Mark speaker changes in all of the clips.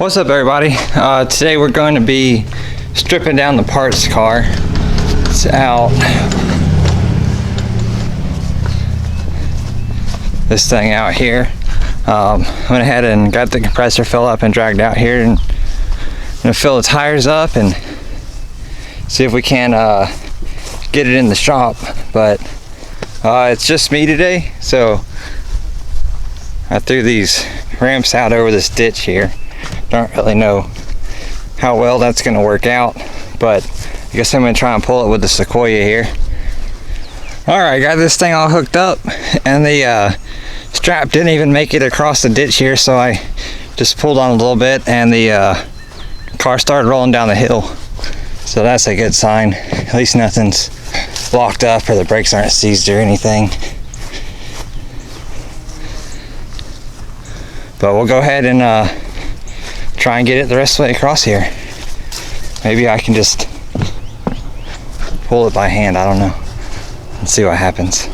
Speaker 1: What's up, everybody? Today we're going to be stripping down the parts car. It's out. This thing out here. Went ahead and got the compressor filled up and dragged out here, and I'm gonna fill the tires up and see if we can get it in the shop. But it's just me today, so I threw these ramps out over this ditch here. Don't really know how well that's going to work out, but I guess I'm going to try and pull it with the Sequoia here. Alright, got this thing all hooked up, and the strap didn't even make it across the ditch here, so I just pulled on a little bit and the car started rolling down the hill. So that's a good sign. At least nothing's locked up or the brakes aren't seized or anything. But we'll go ahead and try and get it the rest of the way across here. Maybe I can just pull it by hand, I don't know. Let's see what happens.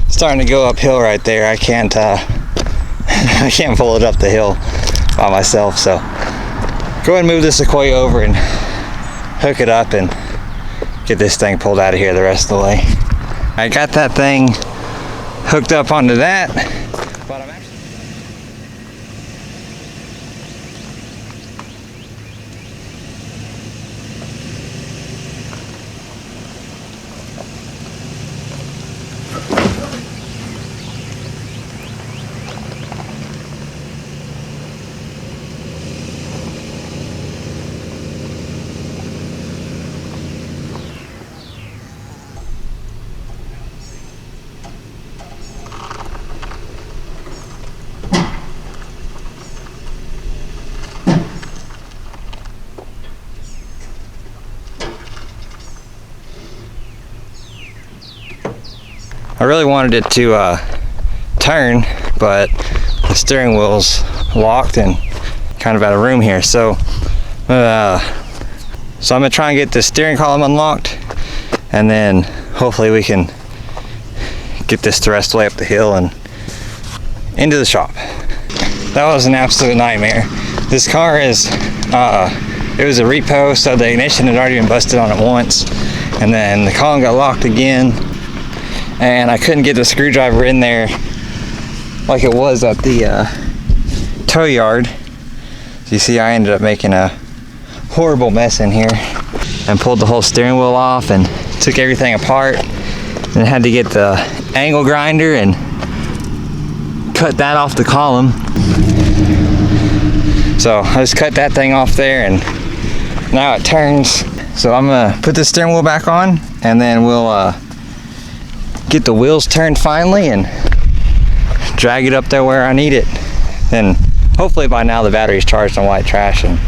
Speaker 1: Starting to go uphill right there. I can't I can't pull it up the hill by myself, so go ahead and move the Sequoia over and hook it up and get this thing pulled out of here the rest of the way. I got that thing hooked up onto that, but I'm actually I really wanted it to turn, but the steering wheel's locked and kind of out of room here. So I'm gonna try and get the steering column unlocked, and then hopefully we can get this the rest of the way up the hill and into the shop. That was an absolute nightmare. This car is, it was a repo, so the ignition had already been busted on it once, and then the column got locked again, and I couldn't get the screwdriver in there like it was at the tow yard. So you see, I ended up making a horrible mess in here and pulled the whole steering wheel off and took everything apart, and had to get the angle grinder and cut that off the column. So I just cut that thing off there, and now it turns. So I'm gonna put the steering wheel back on, and then we'll get the wheels turned finally and drag it up there where I need it. Then hopefully by now the battery's charged on white trash and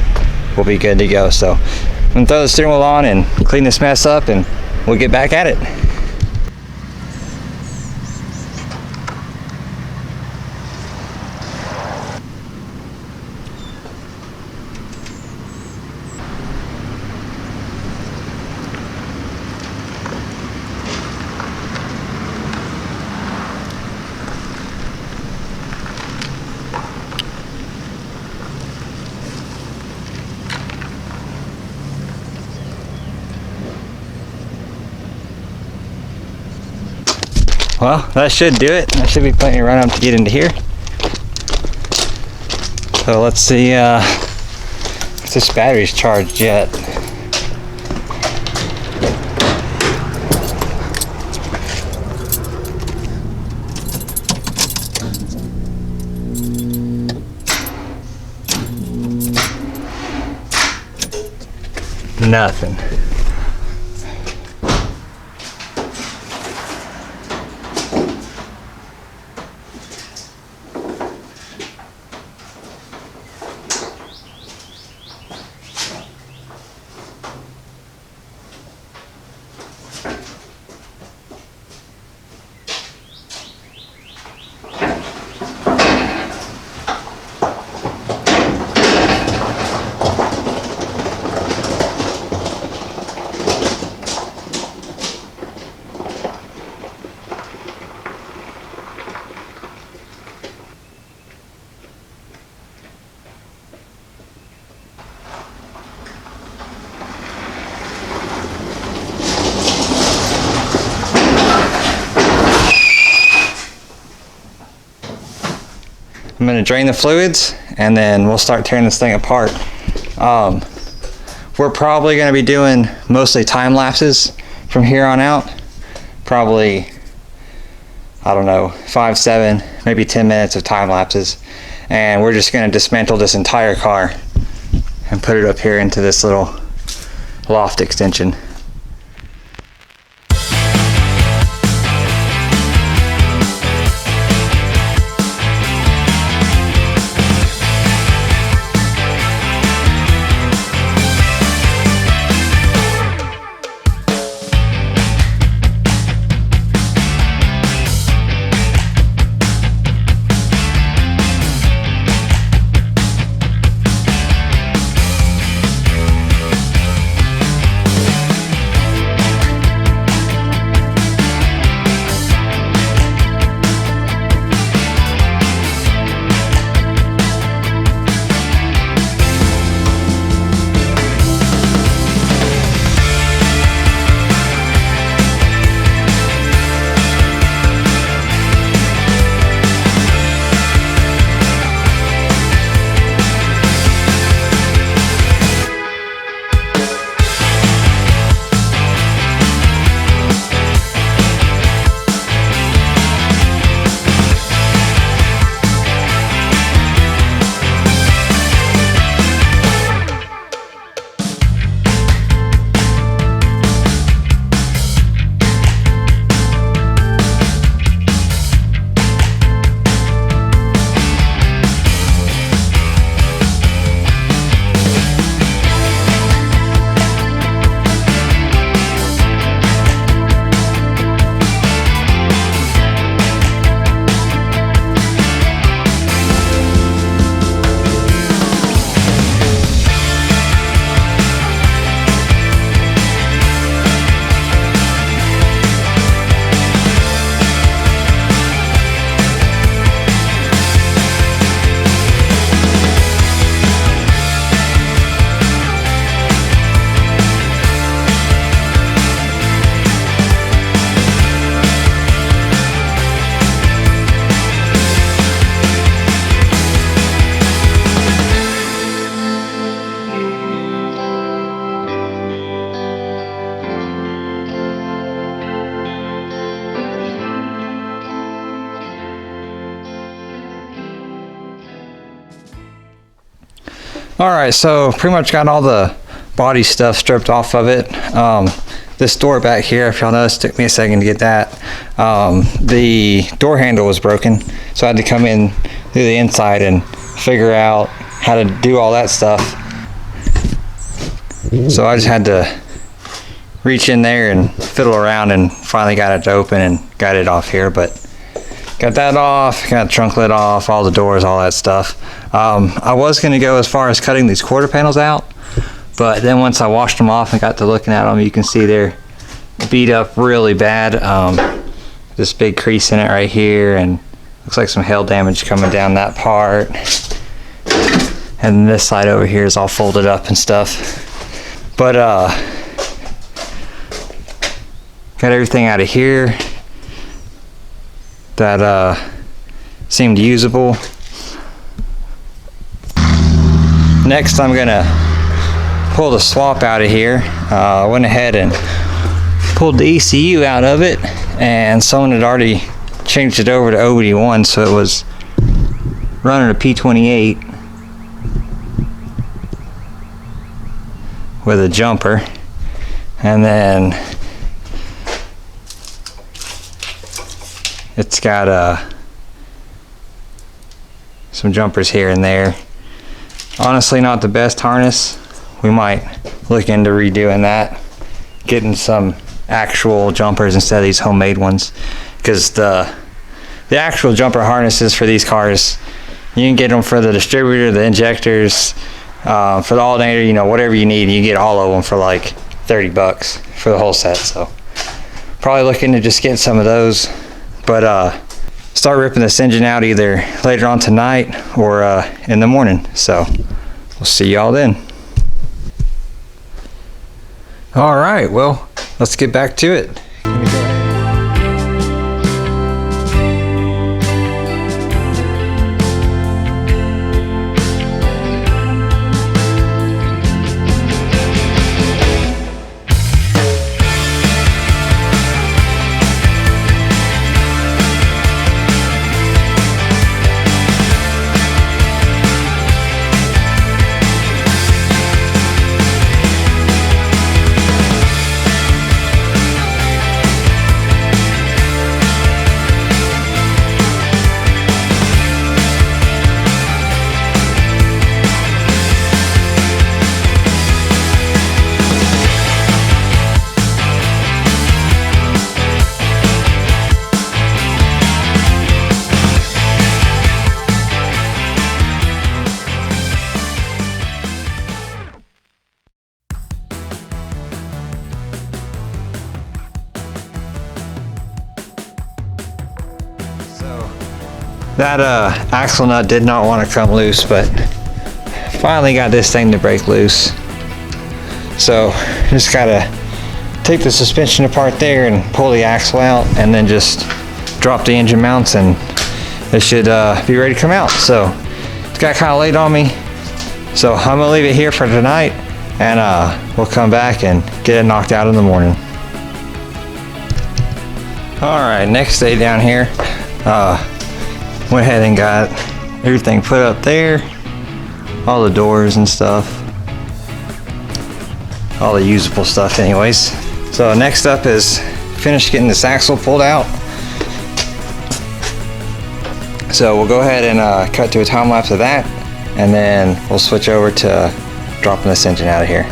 Speaker 1: we'll be good to go. So I'm gonna throw the steering wheel on and clean this mess up, and we'll get back at it. Well, that should do it. There should be plenty of run up to get into here. So let's see if this battery's charged yet. Nothing. I'm going to drain the fluids and then we'll start tearing this thing apart. We're probably going to be doing mostly time lapses from here on out. Probably, I don't know, 5, 7, maybe 10 minutes of time lapses. And we're just going to dismantle this entire car and put it up here into this little loft extension. Alright, so pretty much got all the body stuff stripped off of it. This door back here, if y'all noticed, took me a second to get that. The door handle was broken, so I had to come in through the inside and figure out how to do all that stuff. So I just had to reach in there and fiddle around and finally got it to open and got it off here. But got that off, got the trunk lid off, all the doors, all that stuff. I was going to go as far as cutting these quarter panels out, but then once I washed them off and got to looking at them, you can see they're beat up really bad. This big crease in it right here, and looks like some hail damage coming down that part. And this side over here is all folded up and stuff. But got everything out of here that seemed usable. Next, I'm gonna pull the swap out of here. I went ahead and pulled the ECU out of it, and someone had already changed it over to OBD1, so it was running a P28 with a jumper. And then it's got some jumpers here and there. Honestly, not the best harness. We might look into redoing that, getting some actual jumpers instead of these homemade ones, because the the actual jumper harnesses for these cars, you can get them for the distributor, the injectors, for the alternator, you know, whatever you need, you get all of them for like 30 bucks for the whole set. So probably looking to just get some of those, but start ripping this engine out either later on tonight or in the morning. So we'll see y'all then. All right, well, let's get back to it. That axle nut did not want to come loose, but finally got this thing to break loose. So just gotta take the suspension apart there and pull the axle out, and then just drop the engine mounts, and it should be ready to come out. So it's got kind of late on me, so I'm gonna leave it here for tonight, and we'll come back and get it knocked out in the morning. All right, next day down here. Went ahead and got everything put up there, all the doors and stuff, all the usable stuff anyways. So next up is finish getting this axle pulled out. So we'll go ahead and cut to a time lapse of that, and then we'll switch over to dropping this engine out of here.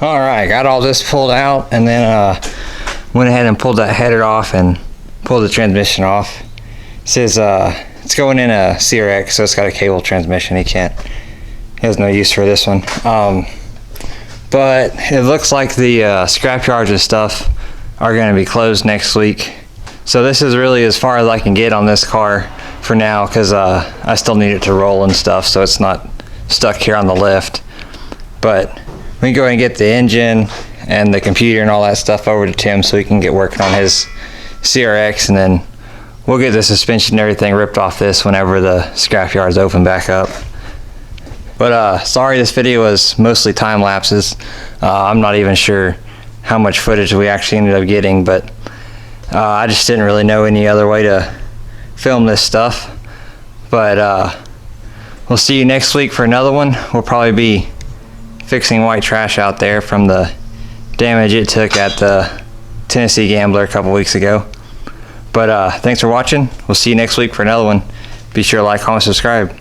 Speaker 1: Alright, got all this pulled out, and then went ahead and pulled that header off and pulled the transmission off. It says it's going in a CRX, so it's got a cable transmission. He has no use for this one. But it looks like the scrapyards and stuff are going to be closed next week. So this is really as far as I can get on this car for now, because I still need it to roll and stuff, so it's not stuck here on the lift. But we can go ahead and get the engine and the computer and all that stuff over to Tim so he can get working on his CRX, and then we'll get the suspension and everything ripped off this whenever the scrapyards open back up. But sorry, this video was mostly time lapses. I'm not even sure how much footage we actually ended up getting, but I just didn't really know any other way to film this stuff. But we'll see you next week for another one. We'll probably be fixing white trash out there from the damage it took at the Tennessee Gambler a couple weeks ago. But thanks for watching. We'll see you next week for another one. Be sure to like, comment, subscribe.